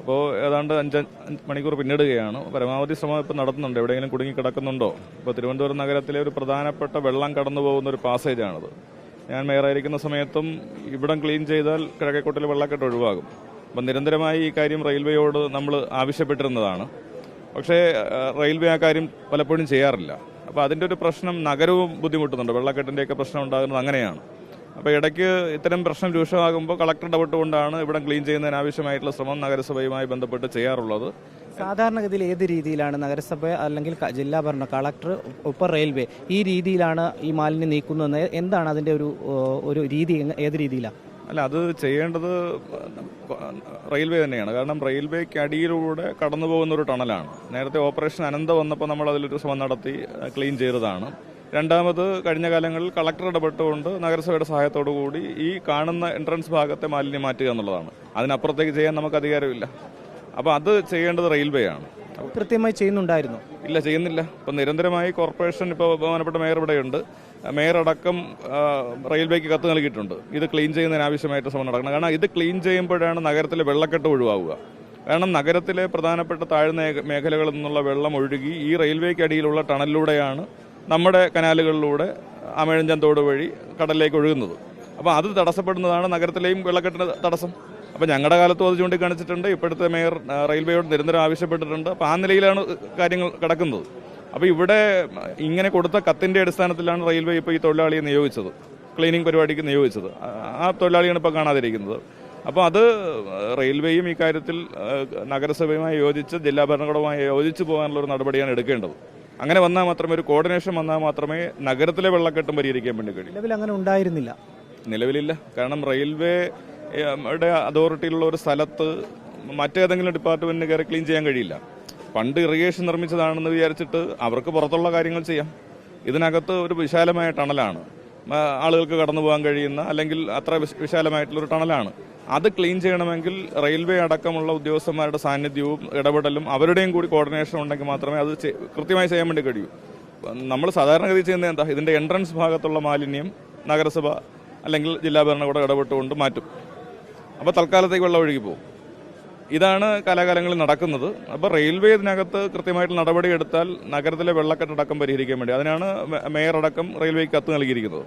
അപ്പോൾ ഏതാണ്ട് 5 മണിക്കൂർ പിന്നിടുകയാണ്. പരമാവധി ശ്രമം ഇപ്പോൾ നടത്തുന്നുണ്ട്. എവിടെയെങ്കിലും കുടുങ്ങി കിടക്കുന്നുണ്ടോ? ഇപ്പോൾ തിരുവനന്തപുരം നഗരത്തിലെ ഒരു പ്രധാനപ്പെട്ട വെള്ളം കടന്നു പോകുന്ന ഒരു പാസേജാണിത്. ഞാൻ മേയറായിരിക്കുന്ന സമയത്തും ഇവിടം ക്ലീൻ ചെയ്താൽ കിഴക്കേക്കോട്ടിലെ വെള്ളക്കെട്ട് ഒഴിവാകും. അപ്പം നിരന്തരമായി ഈ കാര്യം റെയിൽവേയോട് നമ്മൾ ആവശ്യപ്പെട്ടിരുന്നതാണ്. പക്ഷേ റെയിൽവേ ആ കാര്യം പലപ്പോഴും ചെയ്യാറില്ല. അപ്പോൾ അതിൻ്റെ ഒരു പ്രശ്നം നഗരവും ബുദ്ധിമുട്ടുന്നുണ്ട്. വെള്ളക്കെട്ടിൻ്റെയൊക്കെ പ്രശ്നം ഉണ്ടാകുന്നത് അങ്ങനെയാണ്. അപ്പോൾ ഇടയ്ക്ക് ഇത്തരം പ്രശ്നം രൂക്ഷമാകുമ്പോൾ കളക്ടർ ഇടപെട്ടുകൊണ്ടാണ് ഇവിടെ ക്ലീൻ ചെയ്യുന്നതിന് ആവശ്യമായിട്ടുള്ള ശ്രമം നഗരസഭയുമായി ബന്ധപ്പെട്ട് ചെയ്യാറുള്ളത്. സാധാരണഗതിയിൽ ഏത് രീതിയിലാണ് നഗരസഭ അല്ലെങ്കിൽ ജില്ലാ ഭരണ കളക്ടർ ഒപ്പം റെയിൽവേ ഈ രീതിയിലാണ് ഈ മാലിന്യം നീക്കുന്നത്? എന്താണ് അതിൻ്റെ ഒരു രീതി? ഏത് രീതിയിലാണ്? അല്ല, അത് ചെയ്യേണ്ടത് റെയിൽവേ തന്നെയാണ്. കാരണം റെയിൽവേക്ക് അടിയിലൂടെ കടന്നു പോകുന്ന ഒരു ടണലാണ്. നേരത്തെ ഓപ്പറേഷൻ അനന്ത വന്നപ്പോൾ നമ്മൾ അതിലൊരു ശ്രമം നടത്തി ക്ലീൻ ചെയ്തതാണ്. രണ്ടാമത് കഴിഞ്ഞ കാലങ്ങളിൽ കളക്ടർ ഇടപെട്ടുകൊണ്ട് നഗരസഭയുടെ സഹായത്തോടു കൂടി ഈ കാണുന്ന എൻട്രൻസ് ഭാഗത്തെ മാലിന്യം മാറ്റുക എന്നുള്ളതാണ്. അതിനപ്പുറത്തേക്ക് ചെയ്യാൻ നമുക്ക് അധികാരമില്ല. അപ്പോൾ അത് ചെയ്യേണ്ടത് റെയിൽവേ ആണ്. കൃത്യമായി ചെയ്യുന്നുണ്ടായിരുന്നു? ഇല്ല, ചെയ്യുന്നില്ല. ഇപ്പം നിരന്തരമായി കോർപ്പറേഷൻ, ഇപ്പോൾ ബഹുമാനപ്പെട്ട മേയർ ഇവിടെയുണ്ട്, മേയർ അടക്കം റെയിൽവേക്ക് കത്ത് നൽകിയിട്ടുണ്ട്. ഇത് ക്ലീൻ ചെയ്യുന്നതിന് ആവശ്യമായിട്ട് ശ്രമം നടക്കണം. കാരണം ഇത് ക്ലീൻ ചെയ്യുമ്പോഴാണ് നഗരത്തിലെ വെള്ളക്കെട്ട് ഒഴിവാവുക. കാരണം നഗരത്തിലെ പ്രധാനപ്പെട്ട താഴ്ന്ന മേഖലകളിൽ നിന്നുള്ള വെള്ളം ഒഴുകി ഈ റെയിൽവേക്ക് അടിയിലുള്ള ടണലിലൂടെയാണ് നമ്മുടെ കനാലുകളിലൂടെ അമേഴഞ്ചൻ തോട് വഴി കടലിലേക്ക് ഒഴുകുന്നത്. അപ്പോൾ അത് തടസ്സപ്പെടുന്നതാണ് നഗരത്തിലെയും വെള്ളക്കെട്ടിന് തടസ്സം. അപ്പോൾ ഞങ്ങളുടെ കാലത്തും അത് ചൂണ്ടിക്കാണിച്ചിട്ടുണ്ട്. ഇപ്പോഴത്തെ മേയർ റെയിൽവേയോട് നിരന്തരം ആവശ്യപ്പെട്ടിട്ടുണ്ട്. അപ്പോൾ ആ നിലയിലാണ് കാര്യങ്ങൾ കിടക്കുന്നത്. അപ്പോൾ ഇവിടെ ഇങ്ങനെ കൊടുത്ത കത്തിൻ്റെ അടിസ്ഥാനത്തിലാണ് റെയിൽവേ ഇപ്പോൾ ഈ തൊഴിലാളിയെ നിയോഗിച്ചത്, ക്ലീനിങ് പരിപാടിക്ക് നിയോഗിച്ചത്. ആ തൊഴിലാളിയാണ് ഇപ്പോൾ കാണാതിരിക്കുന്നത്. അപ്പോൾ അത് റെയിൽവേയും ഈ കാര്യത്തിൽ നഗരസഭയുമായി യോജിച്ച് ജില്ലാ ഭരണകൂടവുമായി യോജിച്ച് പോകാനുള്ള ഒരു നടപടിയാണ് എടുക്കേണ്ടത്. അങ്ങനെ വന്നാൽ മാത്രമേ, ഒരു കോർഡിനേഷൻ വന്നാൽ മാത്രമേ നഗരത്തിലെ വെള്ളക്കെട്ടും പരിഹരിക്കാൻ വേണ്ടി കഴിയും. നിലവിൽ അങ്ങനെ ഉണ്ടായിരുന്നില്ല. നിലവിലില്ല. കാരണം റെയിൽവേയുടെ അതോറിറ്റിയിലുള്ള ഒരു സ്ഥലത്ത് മറ്റേതെങ്കിലും ഡിപ്പാർട്ട്മെന്റിന് കയറി ക്ലീൻ ചെയ്യാൻ കഴിയില്ല. പണ്ട് ഇറിഗേഷൻ നിർമ്മിച്ചതാണെന്ന് വിചാരിച്ചിട്ട് അവർക്ക് പുറത്തുള്ള കാര്യങ്ങൾ ചെയ്യാം. ഇതിനകത്ത് ഒരു വിശാലമായ ടണലാണ്, ആളുകൾക്ക് കടന്നു പോകാൻ കഴിയുന്ന, അല്ലെങ്കിൽ അത്ര വിശാലമായിട്ടുള്ളൊരു ടണലാണ്. അത് ക്ലീൻ ചെയ്യണമെങ്കിൽ റെയിൽവേ അടക്കമുള്ള ഉദ്യോഗസ്ഥന്മാരുടെ സാന്നിധ്യവും ഇടപെടലും അവരുടെയും കൂടി കോർഡിനേഷൻ ഉണ്ടെങ്കിൽ മാത്രമേ അത് കൃത്യമായി ചെയ്യാൻ വേണ്ടി കഴിയൂ. നമ്മൾ സാധാരണഗതി ചെയ്യുന്നത് എന്താ? ഇതിൻ്റെ എൻട്രൻസ് ഭാഗത്തുള്ള മാലിന്യം നഗരസഭ അല്ലെങ്കിൽ ജില്ലാ ഭരണകൂടം ഇടപെട്ടുകൊണ്ട് മാറ്റും. അപ്പോൾ തൽക്കാലത്തേക്ക് വെള്ളം ഒഴുകി പോകും. ഇതാണ് കാലാകാലങ്ങളിൽ നടക്കുന്നത്. അപ്പോൾ റെയിൽവേ ഇതിനകത്ത് കൃത്യമായിട്ട് നടപടി എടുത്താൽ നഗരത്തിലെ വെള്ളക്കെട്ടടക്കം പരിഹരിക്കാൻ വേണ്ടി, അതിനാണ് മേയർ അടക്കം റെയിൽവേക്ക് കത്ത് നൽകിയിരിക്കുന്നത്.